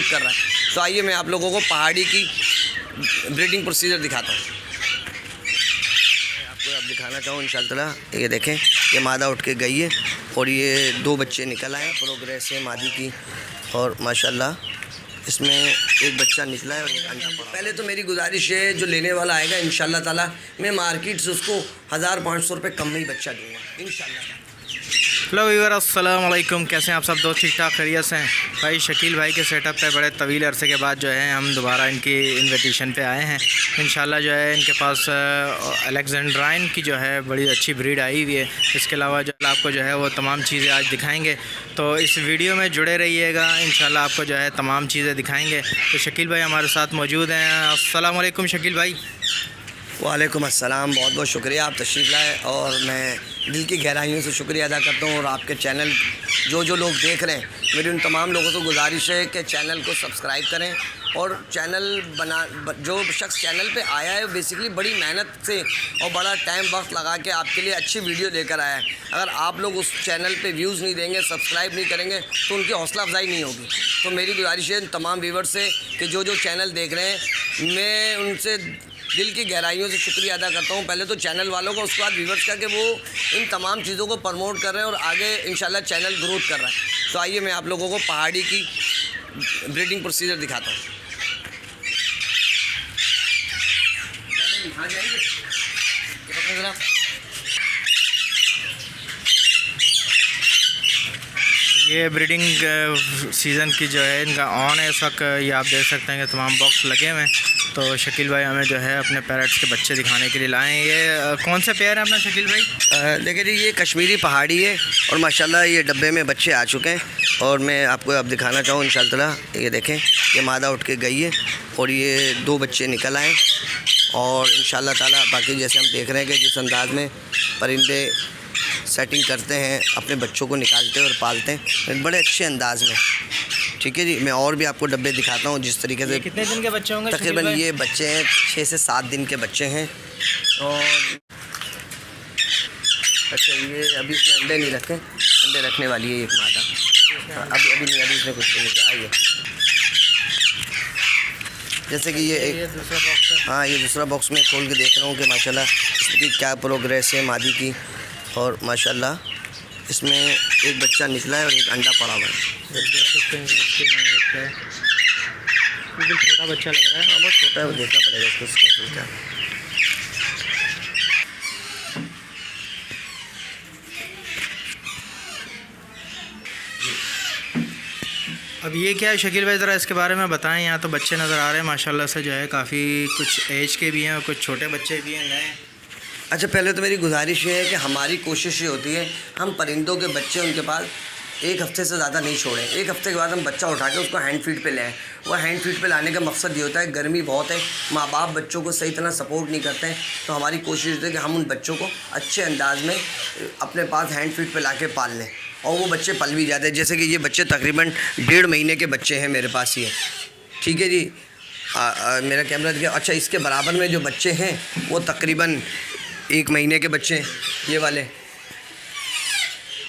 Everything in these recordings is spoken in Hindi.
प्रमोट कर रहा है। तो आइए मैं आप लोगों को पहाड़ी की ब्रीडिंग प्रोसीजर दिखाता हूँ। आपको अब दिखाना चाहूँ इंशाल्लाह। ये देखें, ये मादा उठ के गई है और ये 2 बच्चे निकल आए। प्रोग्रेस है मादी की और माशाल्लाह इसमें एक बच्चा निकला है और एक अंडा पड़ा। पहले तो मेरी गुजारिश है, जो लेने वाला आएगा इंशाल्लाह ताला मैं मार्केट से उसको 1500 रुपये कम में ही बच्चा दूँगा इंशाल्लाह। हेलो व्यूअर, अस्सलाम वालेकुम। कैसे हैं आप सब? दोस्त ठीक ठाक खैरियत से हैं? भाई शकील भाई के सेटअप पे बड़े तवील अरसे के बाद जो है हम दोबारा इनकी इन्विटेशन पे आए हैं। इंशाल्लाह जो है इनके पास अलेक्जेंड्राइन की जो है बड़ी अच्छी ब्रीड आई हुई है। इसके अलावा जो आपको जो है वो तमाम चीज़ें आज दिखाएंगे, तो इस वीडियो में जुड़े रहिएगा। इंशाल्लाह आपको जो है तमाम चीज़ें दिखाएँगे। तो शकील भाई हमारे साथ मौजूद हैं। अस्सलाम वालेकुम शकील भाई। वालेकुम अस्सलाम, बहुत बहुत शुक्रिया आप तशरीफ़ लाए और मैं दिल की गहराइयों से शुक्रिया अदा करता हूँ। और आपके चैनल जो लोग देख रहे हैं, मेरी उन तमाम लोगों से गुजारिश है कि चैनल को सब्सक्राइब करें। और जो शख्स चैनल पे आया है बेसिकली बड़ी मेहनत से और बड़ा टाइम वक्त लगा के आपके लिए अच्छी वीडियो लेकर आया है। अगर आप लोग उस चैनल पे व्यूज़ नहीं देंगे, सब्सक्राइब नहीं करेंगे तो उनकी हौसला अफजाई नहीं होगी। तो मेरी गुजारिश है तमाम व्यूवर्स से कि जो चैनल देख रहे हैं, मैं उनसे दिल की गहराइयों से शुक्रिया अदा करता हूँ। पहले तो चैनल वालों को, उसके बाद व्यूवर्स का, कि वो इन तमाम चीज़ों को प्रमोट कर रहे हैं और आगे इंशाल्लाह चैनल ग्रोथ कर रहा है। तो आइए मैं आप लोगों को पहाड़ी की ब्रीडिंग प्रोसीजर दिखाता हूँ। ये ब्रीडिंग सीज़न की जो है इनका ऑन है इस वक्त। ये आप देख सकते हैं कि तमाम बॉक्स लगे हुए हैं। तो शकील भाई हमें जो है अपने पैरट्स के बच्चे दिखाने के लिए लाए हैं। ये कौन से पेयर है अपना शकील भाई? देखिए जी, ये कश्मीरी पहाड़ी है और माशाल्लाह ये डब्बे में बच्चे आ चुके हैं और मैं आपको अब दिखाना चाहूँ इंशाल्लाह। ये देखें, ये मादा उठ के गई है और ये 2 बच्चे निकल आए और इंशाल्लाह ताला बाकी जैसे हम देख रहे हैं कि जिस अंदाज़ में परिंदे सेटिंग करते हैं, अपने बच्चों को निकालते हैं और पालते हैं बड़े अच्छे अंदाज में। ठीक है जी, मैं और भी आपको डब्बे दिखाता हूँ जिस तरीके से। कितने दिन के बच्चे होंगे तकरीबन? ये बच्चे हैं 6 से 7 दिन के बच्चे हैं। और अच्छा, ये अभी इसमें अंडे नहीं रखे, अंडे रखने वाली है एक मादा। अभी नहीं, अभी इसमें कुछ नहीं किया। आइए, जैसे कि ये एक दूसरा बॉक्स है। हाँ, ये दूसरा बॉक्स में खोल के देख रहा हूँ कि माशाल्लाह इसकी क्या प्रोग्रेस है मादी की। और माशाल्लाह इसमें एक बच्चा निकला है और एक अंडा पड़ा हुआ है। देख सकते हैं बिल्कुल छोटा बच्चा लग रहा है। हाँ, बहुत छोटा है, वो देखना पड़ेगा इसको कैसे क्या। अब ये क्या है शकील भाई, ज़रा इसके बारे में बताएं। यहाँ तो बच्चे नज़र आ रहे हैं माशाल्लाह से जो है काफ़ी कुछ एज के भी हैं और कुछ छोटे बच्चे भी हैं नए। अच्छा, पहले तो मेरी गुजारिश ये है कि हमारी कोशिश ये होती है हम परिंदों के बच्चे उनके पास 1 हफ़्ते से ज़्यादा नहीं छोड़ें। 1 हफ़्ते के बाद हम बच्चा उठा के उसको हैंड फीड पे ले आएँ। वो हैंड फीड पे लाने का मकसद ये होता है, गर्मी बहुत है, माँ बाप बच्चों को सही तरह सपोर्ट नहीं करते हैं, तो हमारी कोशिश होती है कि हम उन बच्चों को अच्छे अंदाज में अपने पास हैंड फीड पे ला के पाल लें और वो बच्चे पल भी जाते हैं। जैसे कि ये बच्चे तकरीबन 1.5 महीने के बच्चे हैं मेरे पास ये। ठीक है जी, मेरा कैमरा दिखा। अच्छा, इसके बराबर में जो बच्चे हैं वो तकरीबन 1 महीने के बच्चे हैं, ये वाले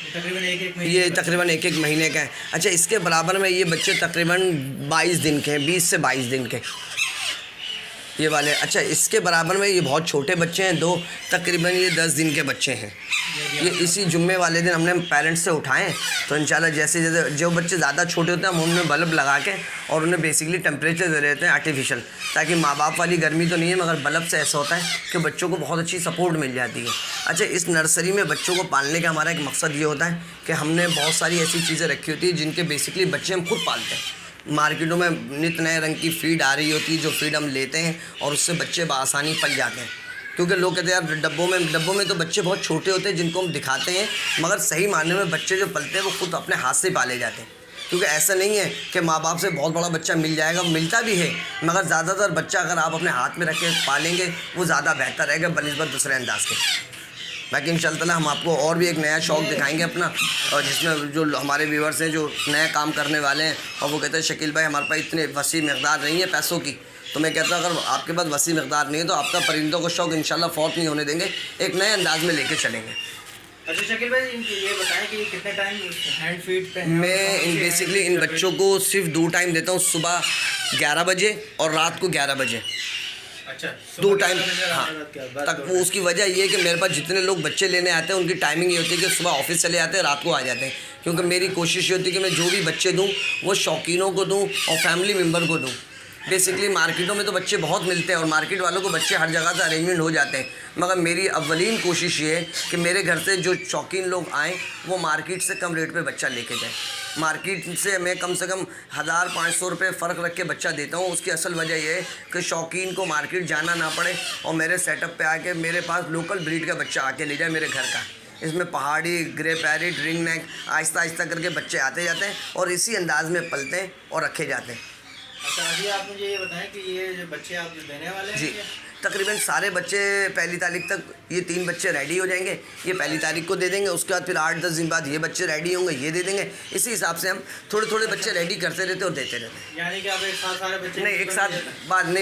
ये तकरीबन 1 महीने का है। अच्छा, इसके बराबर में ये बच्चे तकरीबन 22 दिन के हैं, 20 से 22 दिन के ये वाले। अच्छा, इसके बराबर में ये बहुत छोटे बच्चे हैं, 2 तकरीबन ये 10 दिन के बच्चे हैं। ये इसी जुम्मे वाले दिन हमने पेरेंट्स से उठाएं, तो इंशाल्लाह जैसे जो बच्चे ज़्यादा छोटे होते हैं हम उनमें बल्ब लगा के और उन्हें बेसिकली टेम्परेचर दे देते हैं आर्टिफिशियल, ताकि माँ बाप वाली गर्मी तो नहीं है मगर बल्ब से ऐसा होता है कि बच्चों को बहुत अच्छी सपोर्ट मिल जाती है। अच्छा, इस नर्सरी में बच्चों को पालने का हमारा एक मकसद ये होता है कि हमने बहुत सारी ऐसी चीज़ें रखी होती है जिनके बेसिकली बच्चे हम खुद पालते हैं। मार्केटों में नित नए रंग की फ़ीड आ रही होती है, जो फ़ीड हम लेते हैं और उससे बच्चे बआसानी पल जाते हैं। क्योंकि लोग कहते हैं यार डब्बों में तो बच्चे बहुत छोटे होते हैं जिनको हम दिखाते हैं, मगर सही मायने में बच्चे जो पलते हैं वो खुद अपने हाथ से पाले जाते हैं। क्योंकि ऐसा नहीं है कि माँ बाप से बहुत बड़ा बच्चा मिल जाएगा, मिलता भी है, मगर ज़्यादातर बच्चा अगर आप अपने हाथ में रख के पालेंगे वो ज़्यादा बेहतर रहेगा बनिस्बत दूसरे अंदाज के। बाकी इंशाल्लाह हम आपको और भी एक नया शौक़ दिखाएंगे अपना, और जिसमें जो हमारे व्यूवर्स हैं जो नया काम करने वाले हैं और वो कहते हैं शकील भाई हमारे पास इतने वसी मकदार नहीं है पैसों की, तो मैं कहता हूँ अगर आपके पास वसी मकदार नहीं है तो आपका परिंदों को शौक़ इंशाल्लाह फौत नहीं होने देंगे, एक नए अंदाज में लेके चलेंगे। अच्छा शकील भाई, ये बताएं कि कितने टाइम हैंड फीड पे हैं? मैं बेसिकली इन बच्चों को सिर्फ 2 टाइम देता हूँ, सुबह 11 बजे और रात को 11 बजे। अच्छा, 2 टाइम हाँ तक। वो उसकी वजह ये है कि मेरे पास जितने लोग बच्चे लेने आते हैं उनकी टाइमिंग ये होती है कि सुबह ऑफिस चले जाते हैं, रात को आ जाते हैं, क्योंकि मेरी कोशिश ये होती है कि मैं जो भी बच्चे दूँ वो शौकीनों को दूँ और फैमिली मेम्बर को दूँ। बेसिकली मार्केटों में तो बच्चे बहुत मिलते हैं और मार्केट वालों को बच्चे हर जगह से अरेंजमेंट हो जाते हैं, मगर मेरी अव्वलीन कोशिश ये है कि मेरे घर से जो शौकीन लोग आएँ वो मार्केट से कम रेट पे बच्चा लेके जाएँ। मार्केट से मैं कम से कम 1500 रुपये फ़र्क रख के बच्चा देता हूँ। उसकी असल वजह ये है कि शौकीन को मार्केट जाना ना पड़े और मेरे सेटअप पे आके मेरे पास लोकल ब्रीड का बच्चा आके ले जाए मेरे घर का। इसमें पहाड़ी, grey parrot, ring neck, Aahista Aahista करके बच्चे आते जाते हैं और इसी अंदाज में पलते हैं और रखे जाते हैं। अच्छा, अभी आप मुझे ये बताएं कि ये जो बच्चे आप जो देने वाले हैं जी, तकरीबन सारे बच्चे 1 तारीख तक ये 3 बच्चे रेडी हो जाएंगे। ये 1 तारीख को दे देंगे, उसके बाद फिर 8-10 दिन बाद ये बच्चे रेडी होंगे, ये दे देंगे। इसी हिसाब से हम थोड़े थोड़े बच्चे रेडी करते रहते और देते रहते हैं। यानी कि आप एक साथ सारे बच्चे नहीं, एक साथ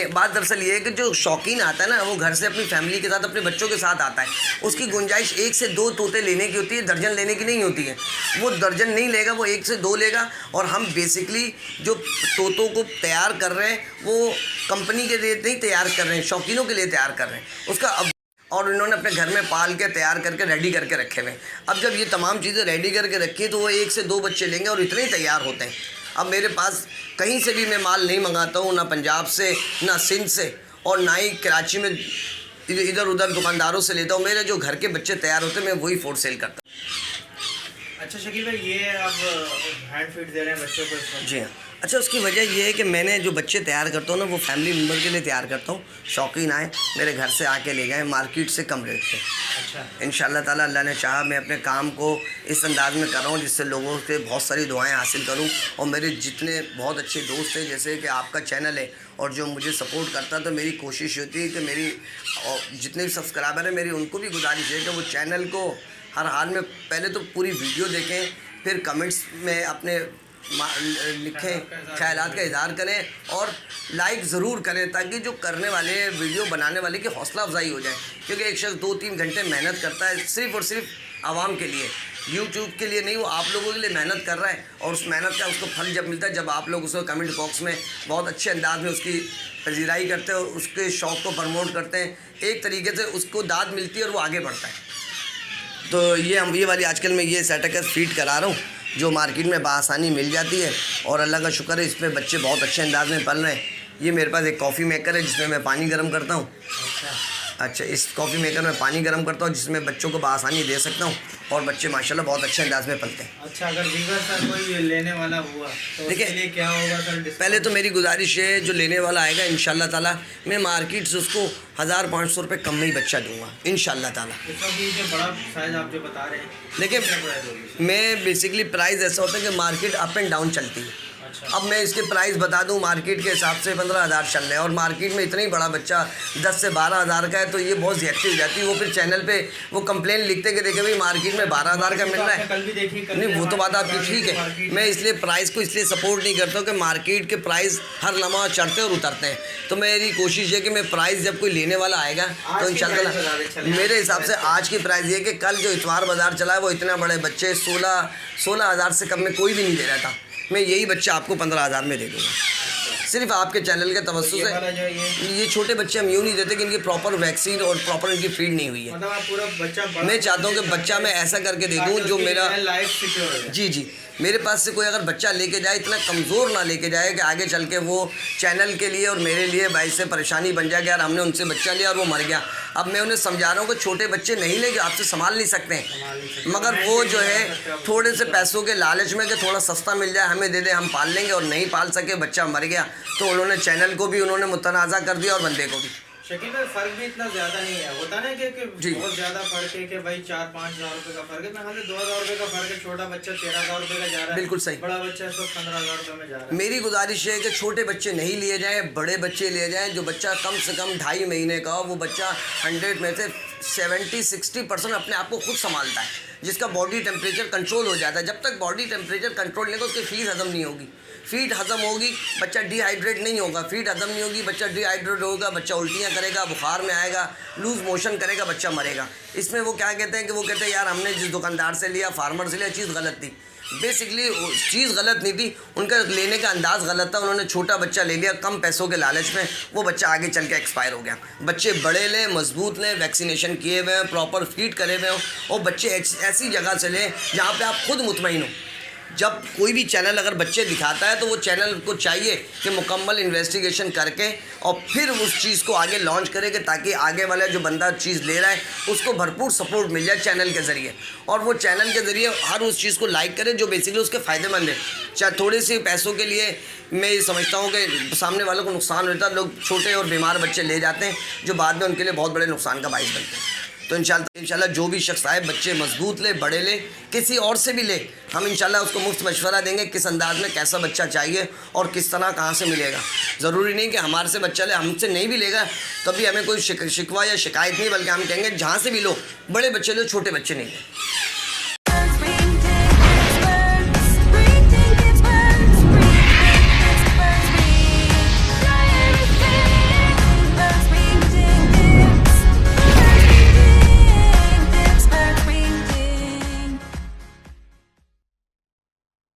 बात दरअसल ये है कि जो शौकीन आता है ना वो घर से अपनी फैमिली के साथ, अपने बच्चों के साथ आता है। उसकी गुंजाइश 1 से 2 तोते लेने की होती है, दर्जन लेने की नहीं होती है। वो दर्जन नहीं लेगा, वो 1 से 2 लेगा। और हम बेसिकली जो तोतों को तैयार कर रहे हैं वो कंपनी के लिए नहीं तैयार कर रहे हैं, शौकीनों के लिए तैयार कर रहे हैं उसका। अब और इन्होंने अपने घर में पाल के तैयार करके रेडी करके रखे हुए हैं। अब जब ये तमाम चीज़ें रेडी करके रखी तो वो 1 से 2 बच्चे लेंगे और इतने ही तैयार होते हैं। अब मेरे पास कहीं से भी मैं माल नहीं मंगाता हूँ, ना पंजाब से, ना सिंध से, और ना ही कराची में इधर उधर दुकानदारों से लेता हूँ। मेरे जो घर के बच्चे तैयार होते हैं मैं वही फोर्स सेल करता हूँ। अच्छा शकील भाई, ये आप हैंड फीड दे रहे हैं बच्चों को? जी हाँ। अच्छा, उसकी वजह ये है कि मैंने जो बच्चे तैयार करता हूँ ना वो फैमिली मेम्बर के लिए तैयार करता हूँ। शौकीन आए मेरे घर से आके ले जाएँ मार्केट से कम रेट पे। अच्छा, इंशाल्लाह ताला अल्लाह ने चाहा मैं अपने काम को इस अंदाज़ में कर रहा हूँ जिससे लोगों से बहुत सारी दुआएं हासिल करूँ। और मेरे जितने बहुत अच्छे दोस्त हैं, जैसे कि आपका चैनल है और जो मुझे सपोर्ट करता है, तो मेरी कोशिश होती है कि मेरी और जितने भी सब्सक्राइबर हैं मेरी उनको भी गुजारिश है कि वो चैनल को हर हाल में पहले तो पूरी वीडियो देखें, फिर कमेंट्स में अपने लिखें, ख्यालात का इज़हार करें और लाइक ज़रूर करें, ताकि जो करने वाले वीडियो बनाने वाले की हौसला अफजाई हो जाए। क्योंकि एक शख्स 2-3 घंटे मेहनत करता है सिर्फ़ और सिर्फ आवाम के लिए, यूट्यूब के लिए नहीं, वो आप लोगों के लिए मेहनत कर रहा है। और उस मेहनत का उसको फल जब मिलता है, जब आप लोग उसको कमेंट बॉक्स में बहुत अच्छे अंदाज में उसकी पजीराई करते हैं और उसके शौक़ को प्रमोट करते हैं, एक तरीके से उसको दाद मिलती है और वो आगे बढ़ता है। तो ये वाली आजकल मैं ये सेटअप फीड करा रहा हूँ जो मार्केट में बआसानी मिल जाती है और अल्लाह का शुक्र है इस पर बच्चे बहुत अच्छे अंदाज में पल रहे हैं। ये मेरे पास एक कॉफ़ी मेकर है जिसमें मैं पानी गर्म करता हूँ। अच्छा, इस कॉफ़ी मेकर में पानी गर्म करता हूँ जिसमें बच्चों को बआसानी दे सकता हूँ और बच्चे माशाल्लाह बहुत अच्छे अंदाज में पलते हैं। अच्छा, अगर वीवर सर कोई लेने वाला हुआ तो देखिए, उसके लिए क्या होगा सर? पहले तो मेरी गुजारिश है जो लेने वाला आएगा इंशाल्लाह ताला मैं मार्केट से उसको 1500 रुपये कम में ही बच्चा दूंगा इंशाल्लाह ताला। जो बड़ा साइज़ आप जो बता रहे हैं, देखिए मैं बेसिकली प्राइस ऐसा होता है कि मार्केट अप एंड डाउन चलती है। अब मैं इसके प्राइस बता दूं, मार्केट के हिसाब से 15,000 चल रहे हैं और मार्केट में इतना ही बड़ा बच्चा 10 से 12,000 का है, तो ये बहुत ज़्यादती हो जाती है। वो फिर चैनल पे वो कंप्लेन लिखते कि देखे भाई मार्केट में 12,000 का मिल रहा है। नहीं, वो तो बात आपकी ठीक है। मैं इसलिए प्राइस को इसलिए सपोर्ट नहीं करता हूँ कि मार्केट के प्राइस हर लम्हा चढ़ते और उतरते हैं। तो मेरी कोशिश है कि मैं प्राइस जब कोई लेने वाला आएगा तो इंशाल्लाह मेरे हिसाब से आज की प्राइस ये कि कल जो इतवार बाज़ार चला है वो इतने बड़े बच्चे 16,000 से कम में कोई भी नहीं दे रहा था। मैं यही बच्चा आपको 15,000 में दे दूँगा सिर्फ आपके चैनल के तवज्जुह से। ये छोटे बच्चे हम यूँ नहीं देते कि इनकी प्रॉपर वैक्सीन और प्रॉपर इनकी फीड नहीं हुई है। मतलब पूरा बच्चा मैं चाहता हूँ कि बच्चा मैं ऐसा करके दे दूँ जो मेरा लाइफ सिक्योर है। जी मेरे पास से कोई अगर बच्चा लेके जाए इतना कमज़ोर ना लेके जाए कि आगे चल के वो चैनल के लिए और मेरे लिए भाई से परेशानी बन जाए कि यार हमने उनसे बच्चा लिया और वो मर गया। अब मैं उन्हें समझा रहा हूँ कि छोटे बच्चे नहीं लेके आपसे संभाल नहीं सकते हैं, मगर वो जो है थोड़े से पैसों के लालच में कि थोड़ा सस्ता मिल जाए हमें दे दे, हम पाल लेंगे, और नहीं पाल सके बच्चा मर गया तो उन्होंने चैनल को भी उन्होंने मुतनाज़ा कर दिया और बंदे को भी। शकील भाई, फर्क भी इतना ज़्यादा नहीं है, होता ना कि बहुत ज़्यादा फर्क है कि भाई 4-5 हज़ार रुपये का फर्क है। मैं हमें 2,000 रुपये का फर्क है। छोटा बच्चा 13,000 रुपये का जा रहा है, बिल्कुल सही। बड़ा बच्चा इस वक्त 15,000 रुपये में जा रहा है। मेरी गुजारिश है कि छोटे बच्चे नहीं लिए जाएँ, बड़े बच्चे लिए जाएँ। जो बच्चा कम से कम 2.5 महीने का हो वो बच्चा 100 में से 70-60% अपने आप को खुद संभालता है। जिसका बॉडी टेम्परेचर कंट्रोल हो जाता है। जब तक बॉडी टेम्परेचर कंट्रोल नहीं होगा उसकी फीड हज़म नहीं होगी। फीड हज़म होगी, बच्चा डिहाइड्रेट नहीं होगा। फीड हज़म नहीं होगी, बच्चा डिहाइड्रेट होगा, बच्चा उल्टियाँ करेगा, बुखार में आएगा, लूज़ मोशन करेगा, बच्चा मरेगा। इसमें वो क्या कहते हैं कि वो कहते हैं यार हमने जिस दुकानदार से लिया, फार्मर से लिया, चीज़ गलत थी। बेसिकली चीज़ गलत नहीं थी, उनका लेने का अंदाज़ गलत था। उन्होंने छोटा बच्चा ले लिया कम पैसों के लालच में, वो बच्चा आगे चल के एक्सपायर हो गया। बच्चे बड़े लें, मजबूत लें, वैक्सीनेशन किए हुए हैं, प्रॉपर फीड करे हुए हों, और बच्चे ऐसी जगह से लें जहाँ पे आप खुद मुतमईन हो। जब कोई भी चैनल अगर बच्चे दिखाता है तो वो चैनल को चाहिए कि मुकम्मल इन्वेस्टिगेशन करके और फिर उस चीज़ को आगे लॉन्च करेंगे, ताकि आगे वाला जो बंदा चीज़ ले रहा है उसको भरपूर सपोर्ट मिल जाए चैनल के ज़रिए, और वो चैनल के ज़रिए हर उस चीज़ को लाइक करे जो बेसिकली उसके फ़ायदेमंद है। चाहे थोड़े से पैसों के लिए मैं ये समझता हूँ कि सामने वालों को नुकसान होता है, लोग छोटे और बीमार बच्चे ले जाते हैं जो बाद में उनके लिए बहुत बड़े नुकसान का बाइस बनते हैं। तो इंशाल्लाह जो भी शख्स आए, बच्चे मजबूत ले, बड़े ले, किसी और से भी ले, हम इंशाल्लाह उसको मुफ्त मशवरा देंगे किस अंदाज़ में कैसा बच्चा चाहिए और किस तरह कहाँ से मिलेगा। ज़रूरी नहीं कि हमारे से बच्चा ले, हमसे नहीं भी लेगा तभी हमें कोई शिकवा या शिकायत नहीं, बल्कि हम कहेंगे जहाँ से भी लो, बड़े बच्चे लो, छोटे बच्चे नहीं ले।